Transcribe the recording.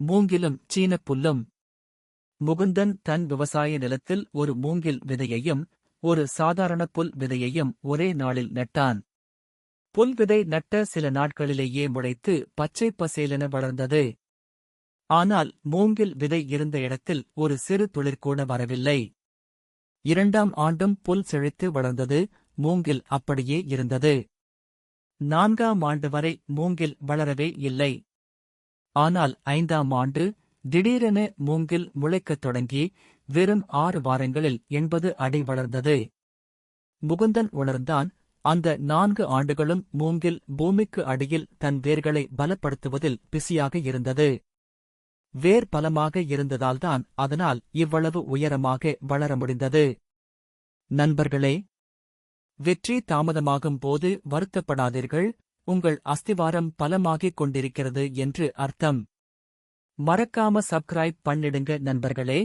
மூங்கிலும் சீனப் புல்லும். முகுந்தன் தன் விவசாய நிலத்தில் ஒரு மூங்கில் விதையையும் ஒரு சாதாரண புல் விதையையும் ஒரே நாளில் நட்டான். புல் விதை நட்ட சில நாட்களிலேயே முளைத்து பச்சை பசேலென வளர்ந்தது. ஆனால் மூங்கில் விதை இருந்த இடத்தில் ஒரு சிறு துளிர்கூட வரவில்லை. 2ஆம் ஆண்டும் புல் செழித்து வளர்ந்தது, மூங்கில் அப்படியே இருந்தது. 4ஆம் ஆண்டு வரை மூங்கில் வளரவே இல்லை. ஆனால் 5ஆம் ஆண்டு திடீரென மூங்கில் முளைக்கத் தொடங்கி வெறும் 6 வாரங்களில் 80 அடி வளர்ந்தது. முகுந்தன் உணர்ந்தான், அந்த 4 ஆண்டுகளும் மூங்கில் பூமிக்கு அடியில் தன் வேர்களை பலப்படுத்துவதில் பிஸியாக இருந்தது. வேர் பலமாக இருந்ததால்தான் அதனால் இவ்வளவு உயரமாக வளர முடிந்தது. நண்பர்களே, வெற்றி தாமதமாகும் போது வருத்தப்படாதீர்கள், உங்கள் அஸ்திவாரம் பலமாகிக் கொண்டிருக்கிறது என்று அர்த்தம். மறக்காம சப்ஸ்கிரைப் பண்ணிடுங்க நண்பர்களே.